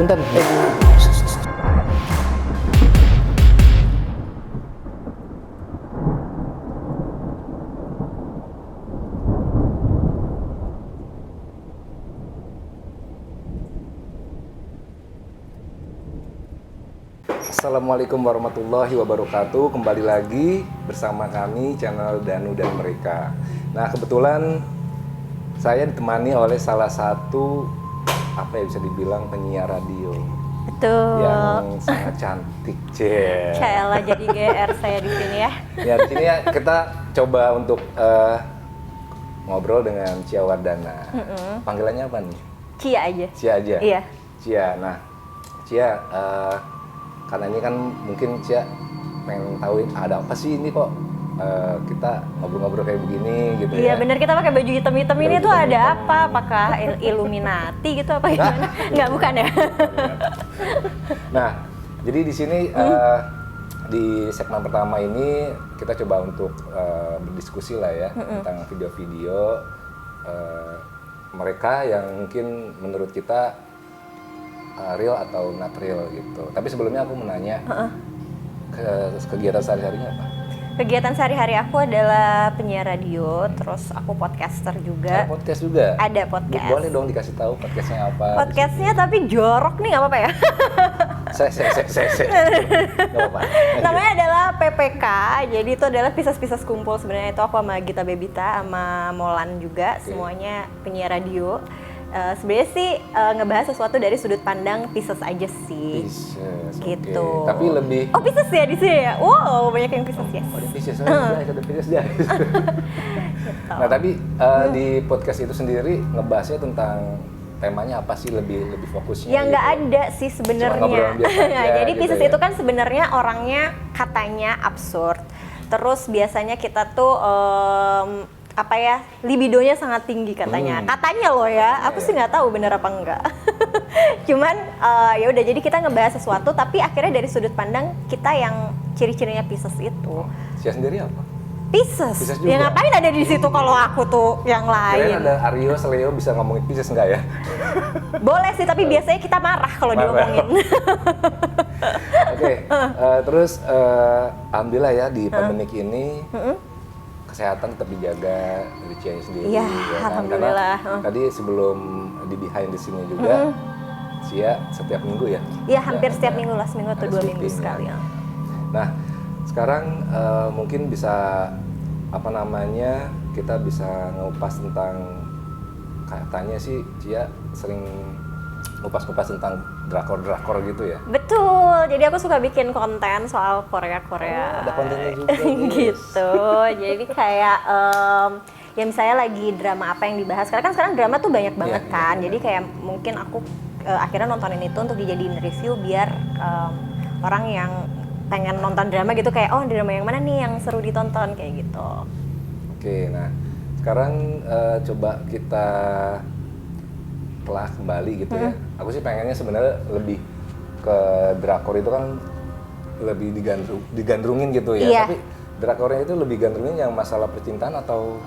Punten. Assalamualaikum warahmatullahi wabarakatuh. Kembali lagi bersama kami channel Danu dan Mereka. Nah, kebetulan saya ditemani oleh salah satu bisa dibilang penyiar radio. Betul. Yang sangat cantik, Cyalah jadi GR saya di sini ya. Ya, di sini ya kita coba untuk ngobrol dengan Cia Wardana. Panggilannya apa nih? Cia aja. Cia aja? Iya. Cia. Nah, Cia, karena ini kan mungkin Cia pengen tahu ada apa sih ini kok kita ngobrol-ngobrol kayak begini gitu ya. Iya benar, kita pakai baju hitam-hitam ini tuh ada apa? Apakah Illuminati gitu apa gimana? Enggak, bukan ya? Nah, jadi di sini di segmen pertama ini kita coba untuk berdiskusi lah ya tentang video-video mereka yang mungkin menurut kita real atau not real gitu. Tapi sebelumnya aku menanya kegiatan sehari-harinya apa? Kegiatan sehari-hari aku adalah penyiar radio, terus aku podcaster juga. Podcast juga? Ada podcast. Boleh dong dikasih tahu podcastnya apa? Podcastnya tapi jorok nih, nggak apa-apa ya? Nggak apa-apa. Namanya adalah PPK, jadi itu adalah pisas-pisas kumpul. Sebenarnya itu aku sama Gita Bebita, sama Molan juga, semuanya penyiar radio. Sebenarnya sih ngebahas sesuatu dari sudut pandang Pisces aja sih. Pisces, gitu. Okay. Tapi lebih. Oh, Pisces ya di sini ya. Wow, banyak yang Pisces ya. Oh, ada Pisces, ada Pisces dia. Nah, tapi di podcast itu sendiri ngebahasnya tentang temanya apa sih, lebih fokusnya? Yang nggak gitu? ada sih sebenarnya. Nah, jadi gitu Pisces ya. itu kan sebenarnya orangnya katanya absurd. Terus biasanya kita tuh libidonya sangat tinggi katanya. Katanya loh ya, aku sih nggak tahu bener apa enggak. Cuman ya udah, jadi kita ngebahas sesuatu tapi akhirnya dari sudut pandang kita yang ciri-cirinya Pisces itu. Cia sendiri apa? Pisces juga. Ya ngapain ada di situ kalau aku tuh yang lain. Kirain ada Aries, Leo bisa ngomongin Pisces enggak ya? Boleh sih, tapi biasanya kita marah kalau diomongin. Oke, terus alhamdulillah ya di pandemik ini kesehatan tetap dijaga dari Cia sendiri. Iya, ya kan? alhamdulillah. Karena tadi sebelum di behind the scene juga, Cia setiap minggu ya? Iya, hampir setiap minggu lah, seminggu atau 2 minggu sekali ya. Nah, sekarang mungkin bisa kita bisa ngupas tentang, katanya sih Cia sering ngupas-ngupas tentang drakor gitu ya? Betul, jadi aku suka bikin konten soal Korea-Korea. Ada kontennya juga gitu, jadi kayak ya misalnya lagi drama apa yang dibahas, karena kan sekarang drama tuh banyak banget kan. Jadi kayak mungkin aku akhirnya nontonin itu untuk dijadiin review biar orang yang pengen nonton drama gitu kayak, oh drama yang mana nih yang seru ditonton, kayak gitu. Oke, nah sekarang coba kita telah kembali gitu ya. Aku sih pengennya sebenarnya lebih ke drakor itu kan lebih digandrungin gitu ya. Iya. Tapi drakornya itu lebih gandrungin yang masalah percintaan atau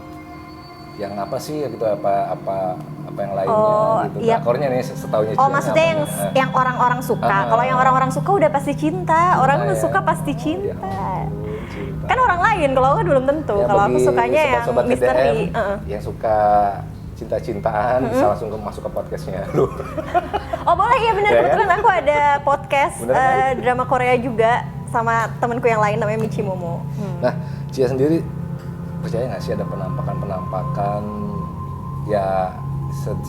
yang apa sih gitu, apa yang lainnya gitu. Iya. Drakornya nih setaunya. Oh, maksudnya yang orang-orang suka. Kalau yang orang-orang suka udah pasti cinta. Orang ya. suka pasti cinta. Ya ampun, cinta. Kan orang lain, kalau aku belum tentu. Ya, kalau aku bagi sukanya yang sobat-sobat misteri. TDM yang suka cinta-cintaan bisa langsung masuk ke podcastnya lu. Oh boleh, ya benar. Ya, Kebetulan kan? aku ada podcast drama Korea juga sama temanku yang lain namanya Michi Momo. Nah, Cia sendiri percaya nggak sih ada penampakan ya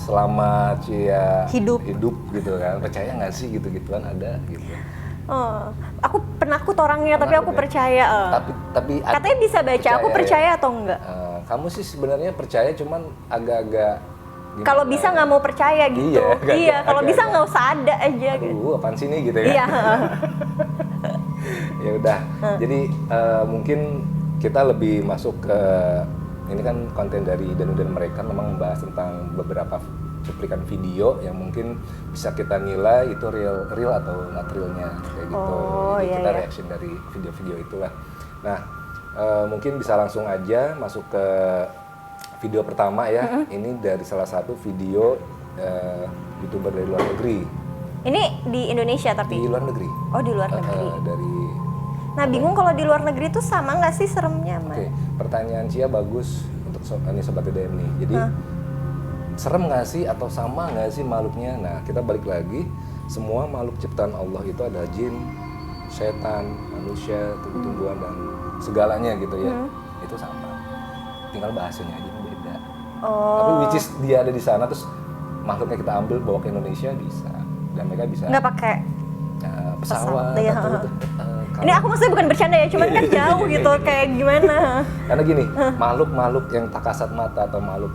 selama Cia Hidup gitu kan? Percaya nggak sih gitu-gituan ada gitu? Aku penakut orangnya, tapi aku percaya. Tapi katanya bisa baca, aku percaya atau enggak? Kamu sih sebenarnya percaya, cuman agak-agak kalau bisa nggak mau percaya gitu. Iya, kalau bisa nggak usah ada aja. Aduh, apaan sih nih gitu ya? Iya. Ya udah. Jadi mungkin kita lebih masuk ke ini kan konten dari Danu dan Mereka memang membahas tentang beberapa cuplikan video yang mungkin bisa kita nilai itu real atau not realnya kayak gitu. Jadi kita reaction dari video-video itulah. Nah, mungkin bisa langsung aja masuk ke video pertama ya. Ini dari salah satu video YouTuber dari luar negeri. Ini di Indonesia tapi? Di luar negeri. Oh, di luar negeri. Dari. Nah, bingung kalau di luar negeri tuh sama nggak sih seremnya, Mbak? Oke, pertanyaan Cia bagus untuk ini Sobat TDM nih. Jadi serem nggak sih atau sama nggak sih makhluknya? Nah, kita balik lagi, semua makhluk ciptaan Allah itu ada jin, setan, manusia, tumbuh-tumbuhan dan segalanya gitu ya. Itu sama. Tinggal bahasanya aja yang beda. Tapi which is dia ada di sana terus makhluknya kita ambil bawa ke Indonesia bisa. Dan mereka bisa Nggak pakai pesawat ya, atau gitu. Ini aku maksudnya bukan bercanda ya, cuman kan jauh gitu, kayak gimana? Karena gini, makhluk-makhluk yang tak kasat mata atau makhluk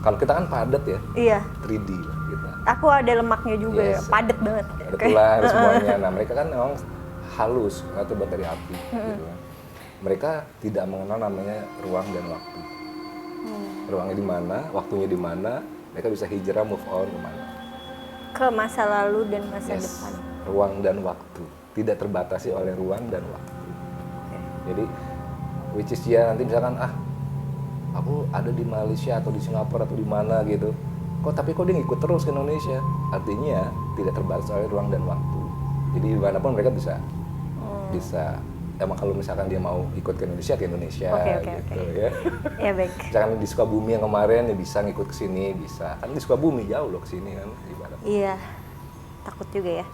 kalau kita kan padat ya, Iya. 3D lah kita. Aku ada lemaknya juga ya, padet banget. Ada tulang, ada semuanya. Nah mereka kan memang halus, atau buat dari api. Gitu kan. Mereka tidak mengenal namanya ruang dan waktu. Ruangnya di mana, waktunya di mana, mereka bisa hijrah move on kemana. Ke masa lalu dan masa depan. Ruang dan waktu tidak terbatasi oleh ruang dan waktu. Jadi which is ya nanti misalkan aku ada di Malaysia atau di Singapura atau di mana gitu. Tapi kok dia ngikut terus ke Indonesia? Artinya tidak terbatas oleh ruang dan waktu. Jadi dimanapun mereka bisa. Emang kalau misalkan dia mau ikut ke Indonesia gitu ya. Ya baik. Misalkan di Sukabumi yang kemarin ya bisa ngikut ke sini bisa. Kan di Sukabumi jauh loh ke sini kan ibarat. Iya. Takut juga ya.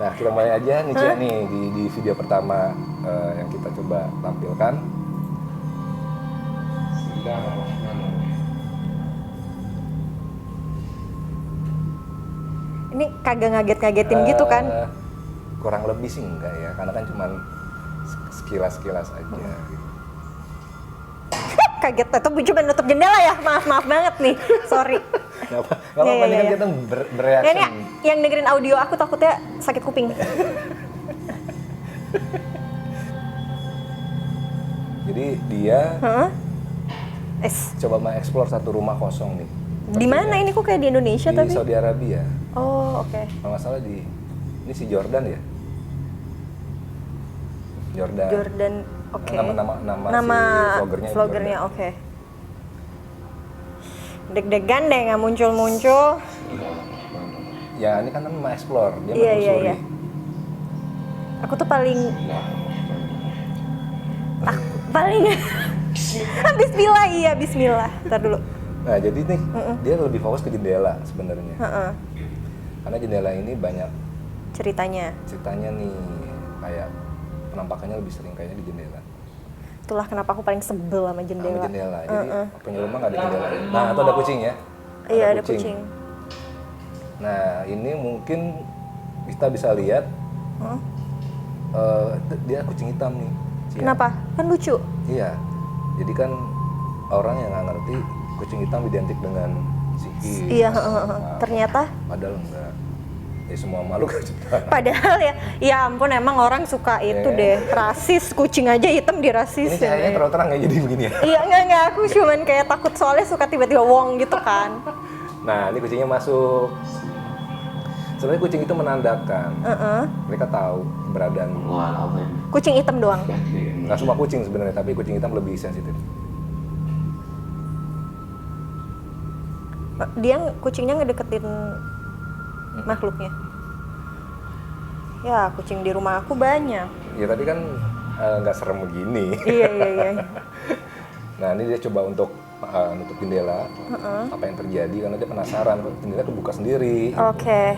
Nah kita mulai aja nih Cia nih di video pertama yang kita coba tampilkan. Ini kagak ngaget-ngagetin gitu kan? Kurang lebih sih enggak ya, karena kan cuman sekilas-sekilas aja. Gitu. Kaget, itu cuma nutup jendela ya, maaf banget nih, sorry. Nggak apa-apa, ini kan kita bereaksi. Ini yang dengerin audio aku takutnya sakit kuping. Jadi dia coba mengeksplor satu rumah kosong nih. Di mana ini kok kayak di Indonesia di tapi? Di Saudi Arabia. Oh oke. Kalau nggak salah ini si Jordan ya. Jordan, oke. Nama si vloggernya oke. Deg-degan deh nggak muncul. Ya ini kan mengeksplor, dia menelusuri. Iya. Aku tuh paling Bismillah. Ntar dulu. Nah jadi nih dia lebih fokus ke jendela sebenarnya. Karena jendela ini banyak ceritanya nih kayak penampakannya lebih sering kayaknya di jendela. Itulah kenapa aku paling sebel sama jendela. Jadi punya rumah nggak ada jendela. Nah itu ada kucing ya. Iya ada kucing. Nah ini mungkin kita bisa lihat dia kucing hitam nih. Cia. Kenapa? Kan lucu. Iya. Jadi kan orang yang nggak ngerti kucing hitam identik dengan sihir. Iya. Ternyata. Padahal enggak. Ya semua makhluk ciptaan. Padahal ya ampun emang orang suka itu deh, rasis, kucing aja hitam dirasis. Ini cahayanya terang-terang ya jadi begini ya? Iya enggak, aku cuman kayak takut soalnya suka tiba-tiba wong gitu kan. Nah ini kucingnya masuk. Sebenarnya kucing itu menandakan, mereka tahu keberadaan. Kucing hitam doang? Nggak semua kucing sebenarnya, tapi kucing hitam lebih sensitif. Kucingnya ngedeketin makhluknya. Ya, kucing di rumah aku banyak. Ya tapi kan nggak serem begini. Iya. Nah ini dia coba untuk nutup jendela, apa yang terjadi karena dia penasaran, jendela kebuka sendiri. Oke.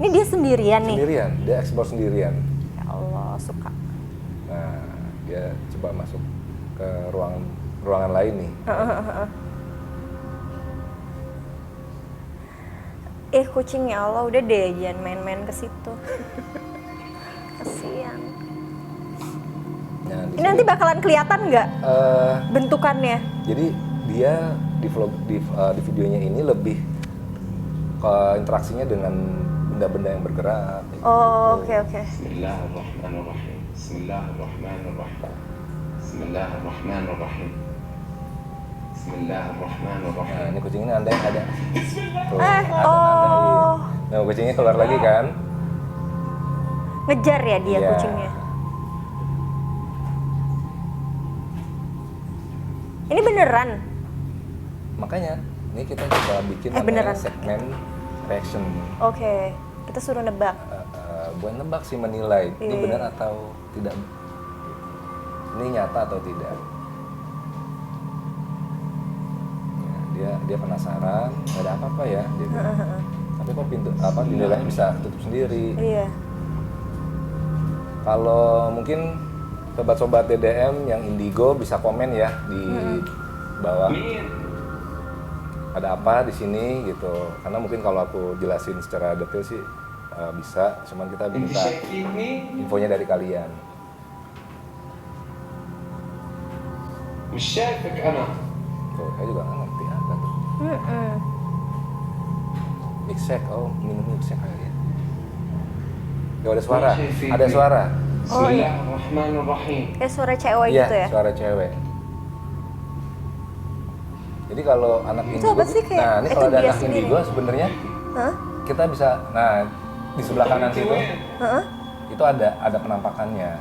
Ini dia sendirian nih? Sendirian, dia eksplor sendirian. Ya Allah, suka. Nah, dia coba masuk ke ruangan lain nih. Kucing ya Allah, udah deh jangan main-main ke situ. Kasian. Nah, ini nanti bakalan kelihatan nggak bentukannya? Jadi dia di videonya ini lebih ke interaksinya dengan benda-benda yang bergerak. Oh, oke. Bismillahirrahmanirrahim. Bismillahirrahmanirrahim. Bismillahirrahmanirrahim. Bismillahirrahmanirrahim. Nah, ini kucingnya ada yang ada. Tuh, Oh. Nah, kucingnya keluar lagi kan? Ngejar ya dia kucingnya. Ini beneran? Makanya ini kita coba bikin beneran. segmen reaction. Oke, kita suruh nebak. Buat nebak sih, menilai ini Iya. benar atau tidak, ini nyata atau tidak. Ya, dia penasaran, nggak ada apa-apa ya, dia bilang. Tapi kok jendelanya bisa tutup sendiri. Iya. Kalau mungkin sobat-sobat DDM yang indigo bisa komen ya di bawah. Ada apa di sini gitu. Karena mungkin kalau aku jelasin secara detail sih bisa, cuman kita انت minta شايفني infonya dari kalian. مش شايفك انا. Tuh, saya juga nggak ngerti apa tuh. Milkshake, oh minum milkshake kali ya. Ya ada suara, ada suara. بسم Oh, الله iya. الرحمن الرحيم. Kayak suara cewek Iya, gitu ya? suara cewek. Jadi kalau anak Itu indigo, apa sih kayak- nah ini itu kalau ada dia anak sendiri? indigo sebenarnya Hah? kita bisa, nah di sebelah kanan situ Heeh. itu ada penampakannya.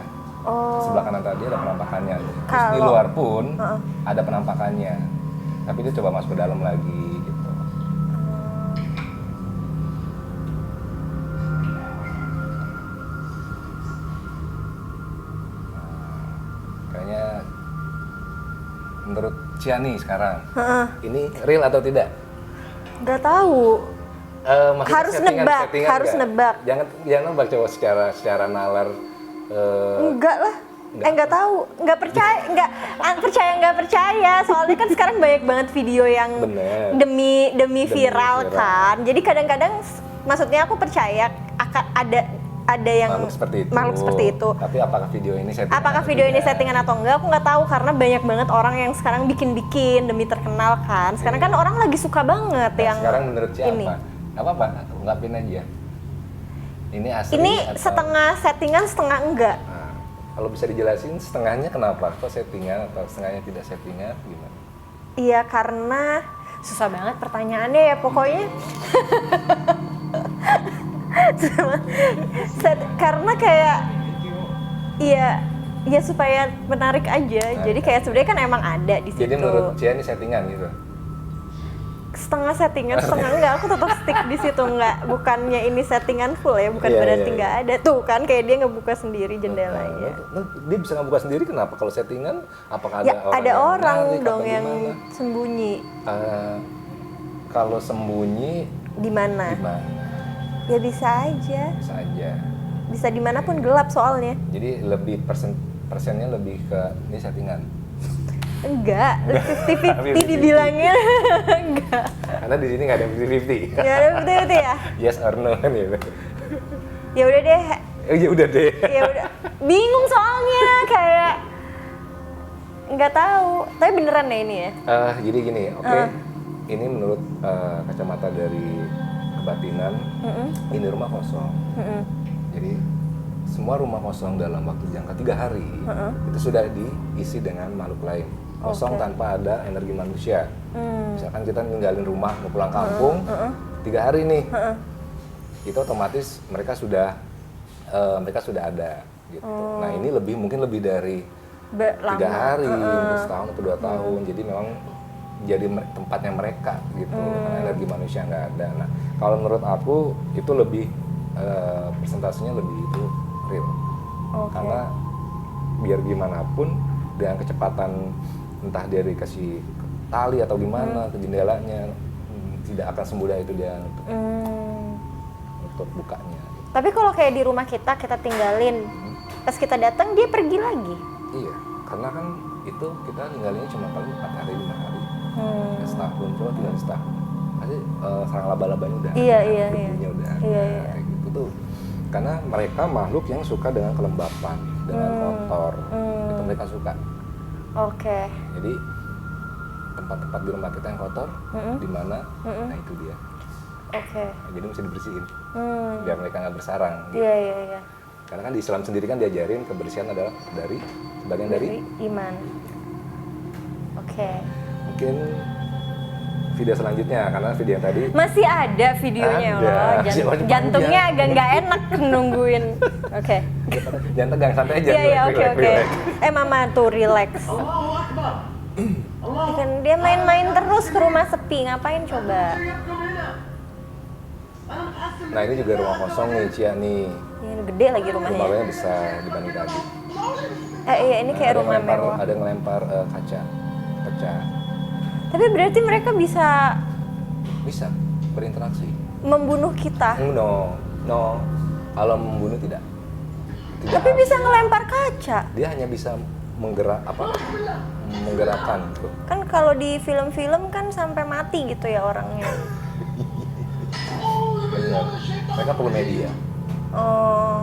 Oh. Sebelah kanan tadi ada penampakannya. Terus di Kalau- luar pun Heeh. ada penampakannya. Tapi dia coba masuk ke dalam lagi gitu. Kayaknya menurut Ciani sekarang Heeh. ini real atau tidak? Nggak tahu. Maksudnya Harus nebak, harus nggak? nebak. Jangan nebak, coba secara nalar. Enggak lah. Nggak tahu. Nggak percaya. Nggak percaya. Soalnya kan sekarang banyak banget video yang Bener. demi viral viral. kan. Jadi kadang-kadang maksudnya aku percaya akan ada yang makhluk seperti itu. Tapi apakah video ini settingan? Apakah atau video ini tidak? settingan atau enggak, aku nggak tahu karena banyak banget orang yang sekarang bikin-bikin demi terkenal kan. Sekarang kan orang lagi suka banget Nah, yang sekarang menurut siapa? ini. Nggak apa-apa, ungkapin aja. Ini asli Ini atau- setengah settingan, setengah enggak. Nah, kalau bisa dijelasin setengahnya kenapa? Kok settingan atau setengahnya tidak settingan? Gimana? Iya karena susah banget pertanyaannya ya pokoknya. Karena kayak ya supaya menarik aja. Jadi kayak sebenarnya kan emang ada di situ. Jadi menurut Cia ini settingan gitu? Setengah settingan, setengah enggak. Aku tetap stick di situ enggak. Bukannya ini settingan full ya, bukan Iya, berarti iya, enggak ada. Tuh kan kayak dia ngebuka sendiri jendelanya. Nah, dia bisa ngebuka sendiri kenapa? Kalau settingan, apakah Ya ada orang ada yang orang menarik dong atau yang gimana? sembunyi. Kalau sembunyi Di mana? di mana? Ya bisa aja. Bisa aja. Bisa dimanapun gelap soalnya. Jadi lebih persennya lebih ke ini settingan. Enggak, 50-50 50-50. dibilangnya. Enggak. Karena di sini nggak ada 50-50. Ya udah betul ya. Yes or no kan gitu. Ya udah deh. Ya udah deh. Ya udah. Bingung soalnya kayak nggak tahu. Tapi beneran ya ini ya. Jadi gini, oke. Ini menurut kacamata dari kebatinan, ini rumah kosong. Jadi semua rumah kosong dalam waktu jangka 3 hari itu sudah diisi dengan makhluk lain. Kosong Oke. tanpa ada energi manusia. Misalkan kita ninggalin rumah mau pulang kampung, 3 hari nih, itu otomatis mereka sudah ada. Gitu. Nah ini mungkin lebih dari 3 hari, setahun atau 2 tahun. Jadi memang jadi tempatnya mereka gitu. Karena energi manusia nggak ada. Nah kalau menurut aku itu lebih persentasenya lebih itu real. Oke. Karena biar gimana pun dengan kecepatan entah dia dikasih tali atau gimana ke jendelanya tidak akan semudah itu dia untuk bukanya. Tapi kalau kayak di rumah kita tinggalin, pas kita datang dia pergi lagi. Iya, karena kan itu kita tinggalinnya cuma paling 4 hari 5 hari. Ya, setahun, coba tinggal setahun. Pasti sarang laba-labanya udah Iya, ada, iya, debunya udah ada, Iya, iya. kayak gitu tuh. Karena mereka makhluk yang suka dengan kelembapan, dengan kotor. Itu mereka suka. Oke. Jadi tempat-tempat di rumah kita yang kotor, di mana? Nah itu dia. Oke. Nah, jadi mesti dibersihin, biar mereka nggak bersarang. Gitu. Iya, iya, iya. Karena kan di Islam sendiri kan diajarin kebersihan adalah sebagian dari iman. Oke. mungkin video selanjutnya, karena video yang tadi Masih ada videonya Ada. loh. Masih panjang. Jantungnya agak nggak enak nungguin. Oke. jangan tegang, santai aja. Iya, iya, relax, oke, relax, oke. relax. Mama tuh relax. Ya kan dia main-main terus ke rumah sepi, ngapain coba? Nah ini juga rumah kosong nih Cia nih. Ini gede lagi rumahnya. Rumahnya besar dibanding tadi. Iya ini kayak ada rumah yang ngelempar, mewah. ada yang ngelempar kaca pecah. Tapi berarti mereka bisa Bisa berinteraksi. membunuh kita. No. Kalau membunuh tidak. Tapi bisa ngelempar kaca. Dia hanya bisa menggerakkan gitu. Kan kalau di film-film kan sampai mati gitu ya orangnya. Benar. Mereka perlu media. Oh.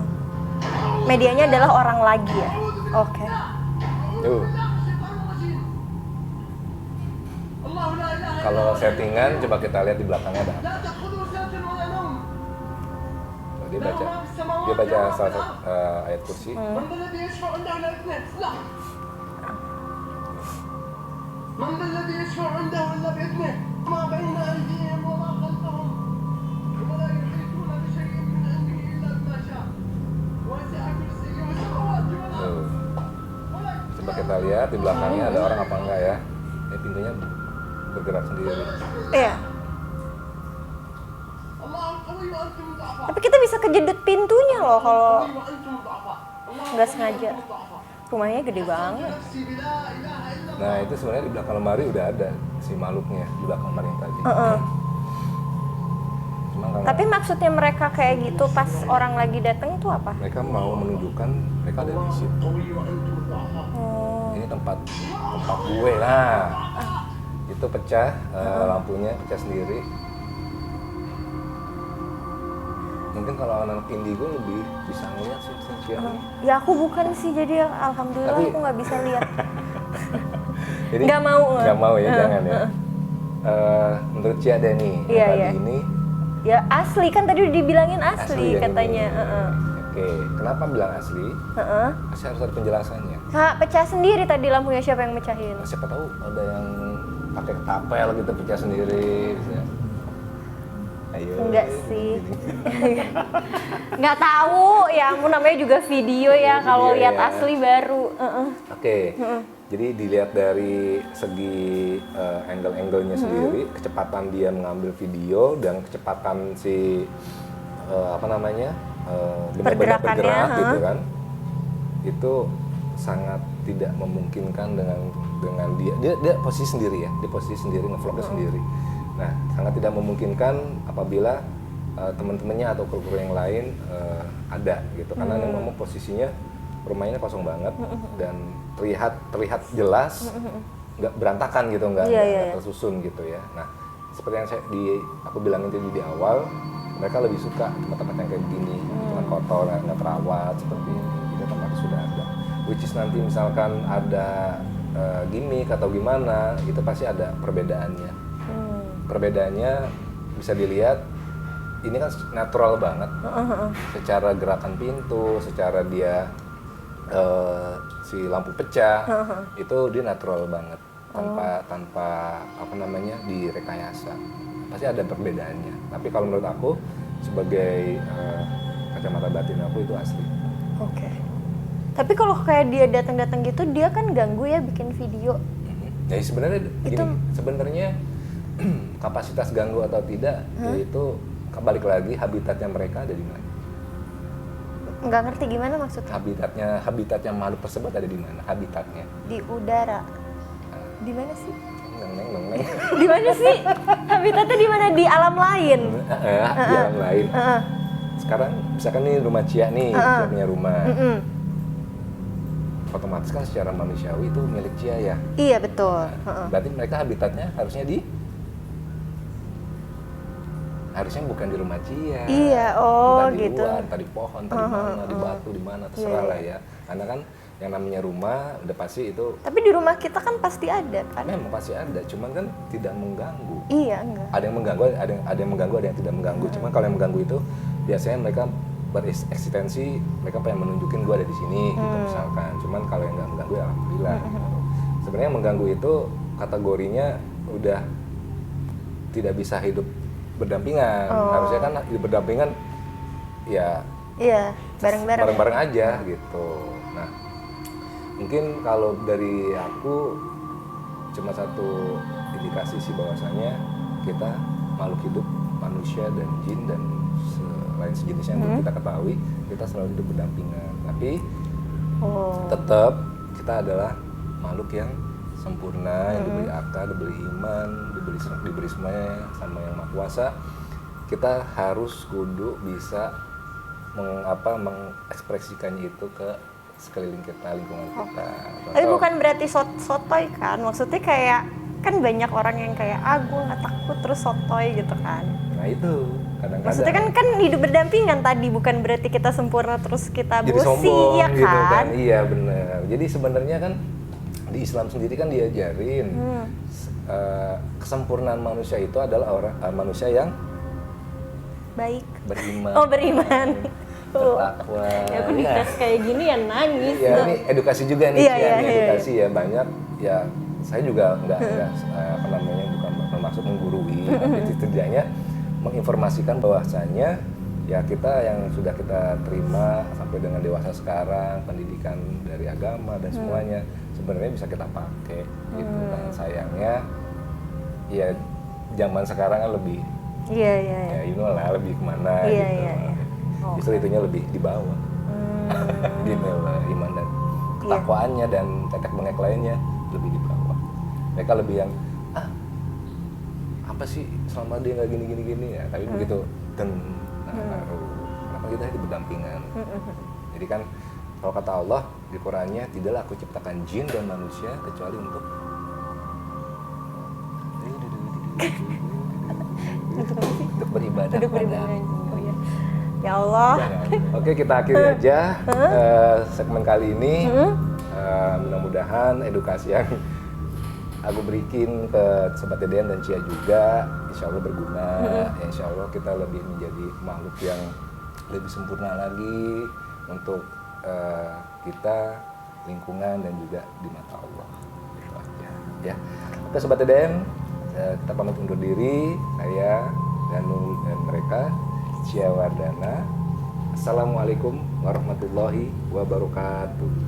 Medianya adalah orang lagi ya. Oke. Tuh. Kalau settingan coba kita lihat di belakangnya ada apa. Tuh, dia baca salah satu ayat kursi. من ذا الذي يشفع عنده الا باذنه؟ لا. من ذا الذي يشفع عنده الا باذنه؟ ما بين ايديهم وما خلفهم ولا يحيطون بشيء من علمه الا بما شاء وسع كرسيه السماوات والارض Tuh. Coba kita lihat di belakangnya ada orang apa enggak ya. Ini pintunya bergerak sendiri. Iya. الله القوي وانتم ضعفاء Tapi kita bisa kejedut pintunya loh kalau وانتم ضعفاء nggak sengaja. Rumahnya gede banget. نفسي بلا اله الا Nah itu sebenarnya di belakang lemari udah ada si makhluknya di belakang lemari yang tadi. Cuma karena Tapi maksudnya mereka kayak gitu pas orang lagi datang tuh apa? mereka mau menunjukkan mereka ada di situ. قوي وانتم ضعفاء Oh. Ini tempat gue lah. Itu pecah lampunya pecah sendiri. Mungkin kalau anak indigo lebih bisa ngeliat sih Cynthia. Ya aku bukan sih, jadi alhamdulillah Tapi- aku nggak bisa lihat. Jadi Nggak mau. Nggak mau ya, jangan ya. Menurut Cia deh nih, Iya, yang tadi iya. ini Ya asli kan tadi udah dibilangin asli, yang katanya. ini. Oke, kenapa bilang asli? Heeh. Pasti harus ada penjelasannya. Nah, pecah sendiri tadi lampunya, siapa yang mecahin? Siapa tahu ada yang pakai ketapel gitu pecah sendiri. Gitu ya. Ayo. Enggak sih. Nggak tahu, ya ampun namanya juga video ya, kalau Video lihat ya. asli baru. Oke, jadi dilihat dari segi angle-angle-nya sendiri, kecepatan dia mengambil video dan kecepatan si benda-benda Pergerakannya, bergerak ha? gitu kan, itu sangat tidak memungkinkan dengan dia posisi sendiri ya, dia posisi sendiri ngevlognya sendiri. Nah, sangat tidak memungkinkan apabila teman-temannya atau kru-kru yang lain ada gitu, karena memang posisinya rumahnya kosong banget dan terlihat jelas nggak berantakan gitu, nggak Iya, nggak iya. tersusun gitu ya. Nah seperti yang aku bilangin tadi di awal, mereka lebih suka tempat-tempat yang kayak begini, cuma kotor, nggak terawat seperti ini. Jadi tempatnya sudah ada, which is nanti misalkan ada gimmick atau gimana, itu pasti ada perbedaannya. Perbedaannya bisa dilihat, ini kan natural banget, secara gerakan pintu, secara dia si lampu pecah, itu dia natural banget, tanpa direkayasa. Pasti ada perbedaannya. Tapi kalau menurut aku sebagai kacamata batin aku itu asli. Oke. Tapi kalau kayak dia datang-datang gitu, dia kan ganggu ya bikin video. Jadi sebenarnya Itu- sebenarnya kapasitas ganggu atau tidak itu balik lagi habitatnya mereka ada di mana. Nggak ngerti gimana maksudnya? Habitatnya makhluk tersebut ada di mana? Habitatnya. Di udara. Di mana sih? Neng. Di mana sih? Habitatnya di mana? Di alam lain. Di alam lain. Sekarang misalkan nih rumah Cia nih, Cia punya rumah. Otomatis kan secara manusiawi itu milik Cia ya. Iya betul. Berarti mereka habitatnya harusnya harusnya bukan di rumah Cia. Iya, oh entah di gitu. luar, entah di pohon, entah di mana, di batu, di mana, terserah Iya, lah ya. Karena kan yang namanya rumah udah pasti itu Tapi di rumah kita kan pasti ada kan? memang pasti ada, cuman kan tidak mengganggu. Iya enggak. Ada yang mengganggu, ada yang mengganggu, ada yang tidak mengganggu. Cuman kalau yang mengganggu itu biasanya mereka bereksistensi, mereka pengen menunjukin gue ada di sini gitu misalkan. Cuman kalau yang nggak mengganggu ya alhamdulillah. Gitu. Sebenarnya yang mengganggu itu kategorinya udah tidak bisa hidup berdampingan. Harusnya kan hidup berdampingan ya Iya, bareng-bareng. bareng-bareng aja gitu. Nah, mungkin kalau dari aku cuma satu indikasi sih bahwasanya kita makhluk hidup, manusia dan jin dan lain sejenisnya yang kita ketahui, kita selalu hidup berdampingan. Tapi tetap kita adalah makhluk yang sempurna, yang diberi akal, diberi iman, diberi semuanya sama yang Maha Kuasa. Kita harus kudu bisa mengekspresikannya itu ke sekeliling kita, lingkungan kita. Tapi bukan berarti sotoy kan? Maksudnya kayak kan banyak orang yang kayak gue nggak takut terus sotoy gitu kan? Nah itu kadang-kadang. Maksudnya kan hidup berdampingan tadi, bukan berarti kita sempurna terus kita jadi bosi, sombong, ya kan? gitu kan? Iya benar. Jadi sebenarnya kan di Islam sendiri kan diajarin kesempurnaan manusia itu adalah manusia yang Baik. beriman. Oh, beriman. Bertakwa. Ya aku dites kayak gini ya nangis. Iya, ini edukasi juga nih, Iya, Cian. iya, Edukasi ya banyak. Ya saya juga nggak bukan bermaksud menggurui, tapi setidaknya menginformasikan bahwasanya ya kita yang sudah kita terima sampai dengan dewasa sekarang, pendidikan dari agama dan semuanya sebenarnya bisa kita pakai gitu kan. Sayangnya ya zaman sekarang kan lebih Iya. ya lah lebih kemana Iya, gitu. iya. Justru itunya lebih di bawah. Gitu lah, iman dan ketakwaannya dan tetek bengek lainnya lebih di bawah. Mereka lebih yang apa sih selama dia nggak gini ya, tapi begitu kenapa kita hidup berdampingan. Jadi kan kalau kata Allah di Qurannya, tidaklah aku ciptakan jin dan manusia kecuali untuk beribadah. Untuk beribadah. Oh ya. Ya Allah. Oke, kita akhiri aja segmen kali ini. Mudah-mudahan edukasi yang aku berikin ke Sobat DDN dan Cia juga insya Allah berguna. Ya, insya Allah kita lebih menjadi makhluk yang lebih sempurna lagi untuk kita, lingkungan dan juga di mata Allah. Itu aja. Ya. Oke Sobat DDN, kita pamit undur diri. Saya Danul dan mereka Cia Wardana. Assalamualaikum warahmatullahi wabarakatuh.